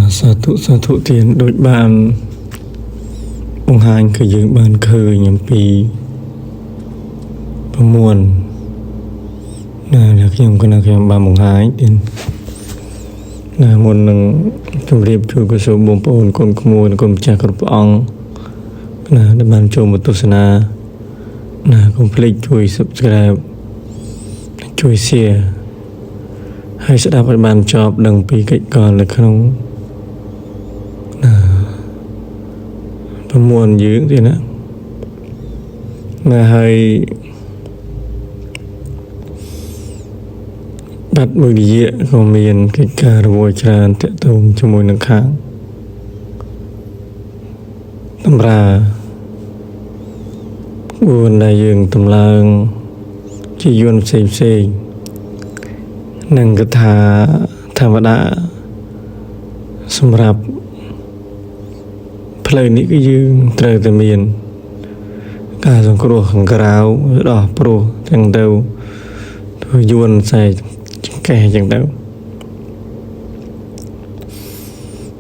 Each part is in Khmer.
sa thụ tiền đội bạn ông hai cứ giữ bạn khơi nhầm pi muôn là khi ông cái nào ba mùng hai tiền là một lần trong riêng chui của số bốn bốn con mua con cha con ông là để bạn cho một tuần na là complete chui subscribe chui share hay sẽ đáp ứng bạn job đừng bị cách còn là không muôn dữ thì nữa là hơi bắt mùi dịa của miền cái cà rùa tràn tệ tùng cho mùi nâng kháng tâm ra buồn đại dương tâm lang chỉ duyên xây nâng cái thà mà đã xâm rạp plei ní cái dương trời từ miền cả dòng cổ hàng gạo đỏ pro chẳng đâu thôi duyên xài kẻ chẳng đâu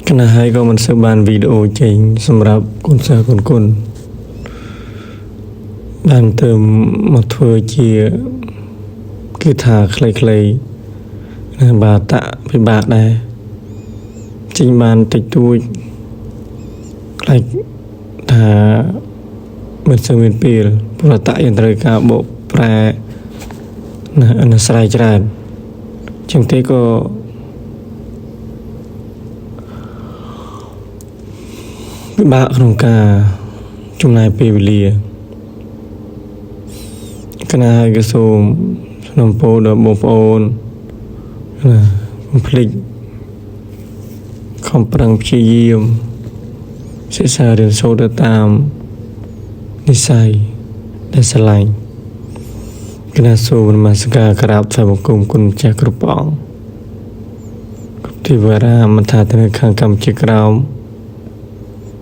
cái này hay có mình sẽ bàn video chính xâm rạp con xa con bàn tầm một thôi chia cái thà clay bà tạ với bà này chính bàn tịch tôi lại thà mình sẽ miền pil và tại hiện tại cả bộ pra nó sai tràn chẳng thế có bà không cả trong này pivlia cái này cái số nằm po đó bộ phone là complete không bằng chi diêm sẽ xa đến số đã tam đi sai để xa lạnh cái này số mà sẽ cả gặp phải một cùng cha cướp bóng thì vừa ra mà thả tới khang cầm chiếc rau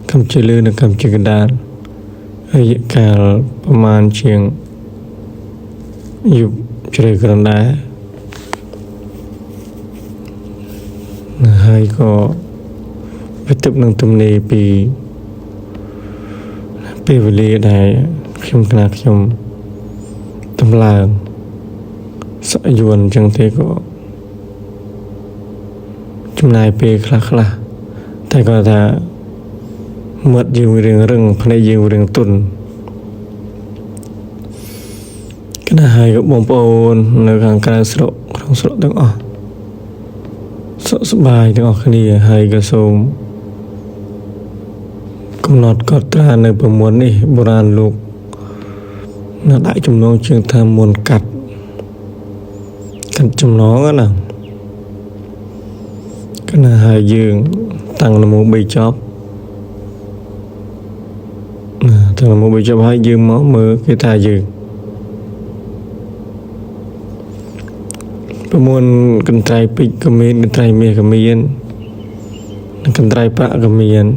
cầm chiếc lươn cầm chiếc đàn ở giữa cảประมาณ chuyện giúp chơi gần đá hay có việc tập năng tâm lý bị về lý này khiêm tâm làng sợ dùn chẳng thế có chúng này bị khá thầy có thể mất nhiều rừng phần này nhiều rừng tuần cái này hay có bông bồn nơi càng càng sợ không sợ được sợ bàiទាំងអស់គ្នាហើយក៏សូមកំណត់កត់ត្រានៅប្រព័ន្ធនេះបុរាណលោកនៅដាក់ចំណងជើងថាមុនកាត់ចំណងណាកណាហើយយើងតាំងលំង3ចប់តាំងលំង3ចប់ហើយយើងមកមើលគេថាយើងประมวลกันไตรปิกกมีนกันไตรเมียกมีนกันไตรประกมีน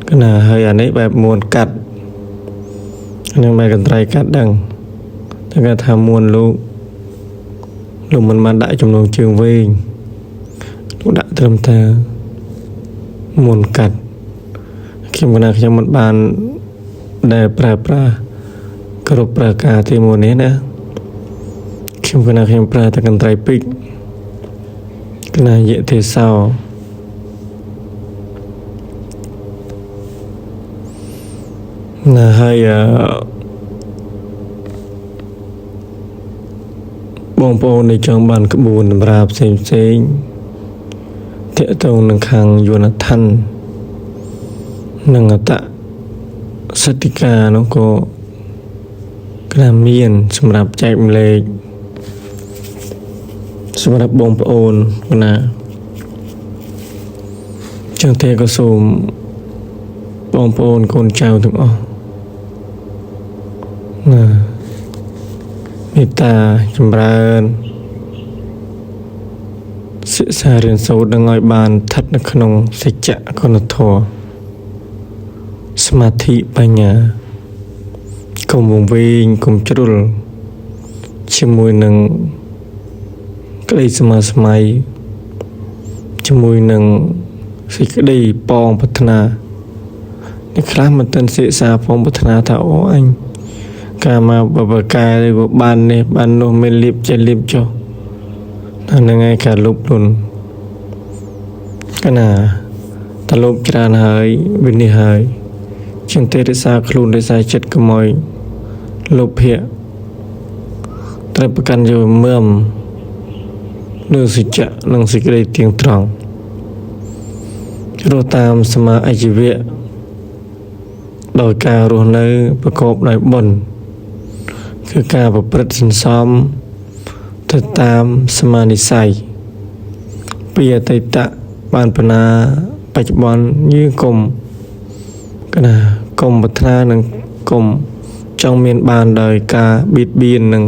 ก็น่าเฮียนี้แบบมวลกัดยังแบบกันไตรกัดดังถ้าการทำมวลลูกมันมาได้จำนวนเชิงวิ่งลูกได้เติมเธอมวลกัดคิดว่าน่าจะมันบานได้ปลากรุบปลากาที่มวลนี้นะkhiêm cái nào khiêm pra ta cần trai pick cái này dễ thế sao là hay bông bông này trong bàn cái buồn rạp xem thiện tông nâng khang vô là thân nâng tạ satika nó có cái làm miền sầm rạp chạy lệสำหรับบงปโอนนะจังเทก็สูมบงปโอนคนเจ้าถึงอ๋อนะเมตตาจำเริญศึกษาเรียนสูดังอ้อยบานทัดนักขนงสิจะคนทอสมาธิปัญญากลมวงวิ่งกลมจรุลชิมวยหนึ่งก็เลยสมัยจมูกหนึ่ง សេចក្តីបងប្រាថ្នាអ្នកខ្លះមិនទាន់សិក្សាផងប្រាថ្នាថាអូអញកាលមកបបកាយក៏បាននេះបាននោះមានលៀបចេះលៀបចុះហ្នឹងហើយការលុបលុនកណាតលុបច្រើនហើយវិនិច្ឆ័យហើយចឹងទេរក្សាខ្លួនរក្សាចិត្តកុំឲ្យលុបភៈត្រូវប្រកាន់យកមឹមលើសច្ចៈនិងសេចក្តីទៀងត្រង់រស់តាមសមាអជីវៈដោយការរស់នៅប្រកបដោយបុណ្យគឺការប្រព្រឹត្តសន្សំទៅតាមសមានិស័យពីអតីតបានបណ្ណាបច្ចុប្បន្នយើងកុំប្រាថ្នានិងកុំចង់មានបានដោយការបៀតបៀននិង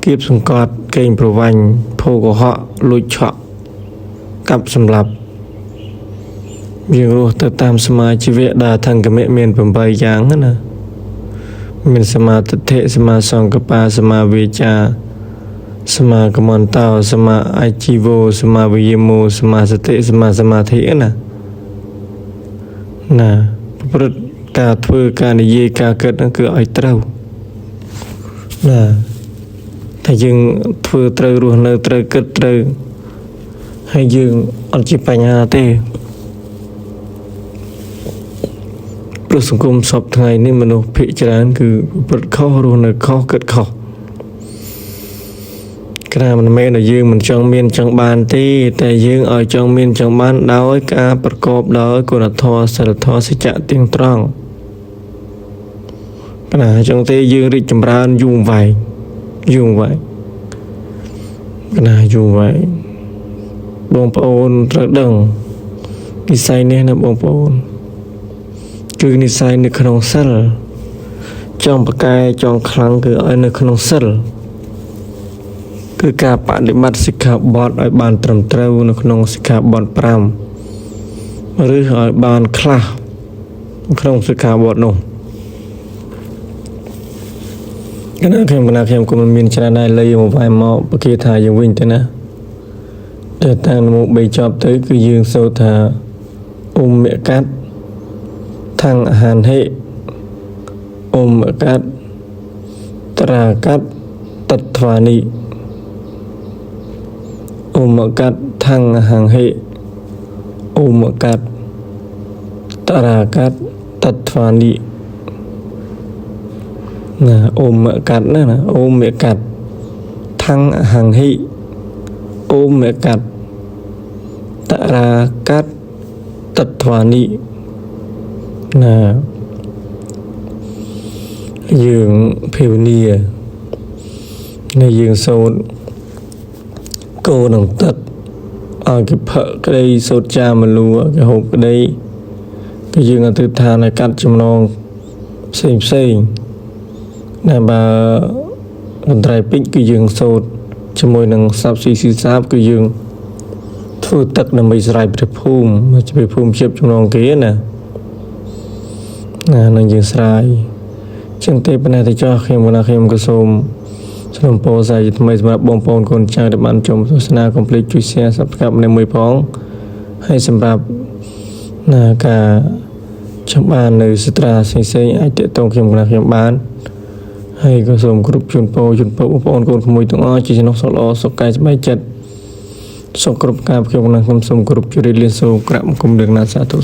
គៀបសង្កត់កេងប្រវ័ញ្ចភោគកុហកលួចឆក់កាប់សម្លាប់យើងរស់ទៅតាមសមាជីវៈដែលថង្គមៈមាន8យ៉ាងណាមានសមាទិដ្ឋិសមាសង្កប្បសមាវាចាសមាកមន្តោសមាអាជីវោសមាវិយមោសមាសតិសមាសមាធិណាប្រព្រឹត្តការធ្វើការនិយាយការគិតហ្នឹងគឺឲ្យត្រូវណាតែយើងធ្វើត្រូវរស់នៅត្រូវគិតត្រូវហើយយើងអត់ជាបញ្ហាទេព្រោះសង្គមសពថ្ងៃនេះមនុស្សភាគច្រើនគឺប្រព្រឹត្តខុសរស់នៅខុសគិតខុសក្រៅមិនមែនដែលយើងមិនចង់មានចង់បានទេតែយើងឲ្យចង់មានចង់បានដោយការប្រកបដោយគុណធម៌សិលធម៌សច្ចៈទៀងត្រង់ណាចង់ទេយើងរីកចម្រើនយូរវែងណាយូរវែងបងប្អូនត្រូវដឹងនិស្ស័យនេះណាបងប្អូនគឺនិស្ស័យនៅក្នុងសិលចង់ប្រកែចង់ខ្លាំងគឺឲ្យនៅក្នុងសិលគឺការបដិបត្តិសិក្ខាបទឲ្យបានត្រឹមត្រូវនៅក្នុងសិក្ខាបទ5ឬឲ្យបានខ្លះក្នុងសិក្ខាបទនោះគណៈខ្ញុំក៏មិនមានច្រើនដែរលៃមកវាយមកបកាថាយើងវិញទៅណាតែតាមមុខ3ចប់ទៅគឺយើងសូត្រថាអ៊ុំមកាត់ថੰអាហានហេអ៊ុំមកាត់ត្រាកាត់តត្វានីអ៊ុំមកាត់ថੰអាហានហេអ៊ុំមកាត់ត្រាកាត់តត្វានីណាអូមកាត់ណាអូមកាត់ថੰអាហានហិអូមកាត់តរាកាត់តត្វានីណាយើងភាវនានៃយើងសូត្រគោនឹងទឹកឲ្យគេផឹកក្តីសូត្រចាមលូគេហូបក្តីគឺយើងអធិដ្ឋានឲ្យកាត់ចំណងផ្សេងតែបើកន្ត្រៃពេជ្រគឺយើងសូត្រជាមួយនឹងសព្វស៊ីសាបគឺយើងធ្វើទឹកដើម្បីស្រ័យព្រះភូមិមកជាភូមិជាចំណងគេណានឹងយើងស្រ័យចឹងទេប៉ុន្តែចោះខ្ញុំក៏សូមសូមពោលសាយថ្មីសម្រាប់បងប្អូនកូនចៅដែលបានចូលទស្សនាកុំភ្លេចជួយ share Subscribe ម្នាក់មួយផងហើយសម្រាប់ការចាំបាននៅស្ត្រាផ្សេងអាចតេតងខ្ញុំបានហើយក៏សូមគ្រប់ជូនពរបងប្អូនកូនក្មួយទាំងអស់ជាចំណុចសុខល្អសុខកាយសប្បាយចិត្តសុខគ្រប់ការខ្ញុំសូមគ្រប់ជម្រាបលាសូមក្រាបគុំលើកណាសាធុ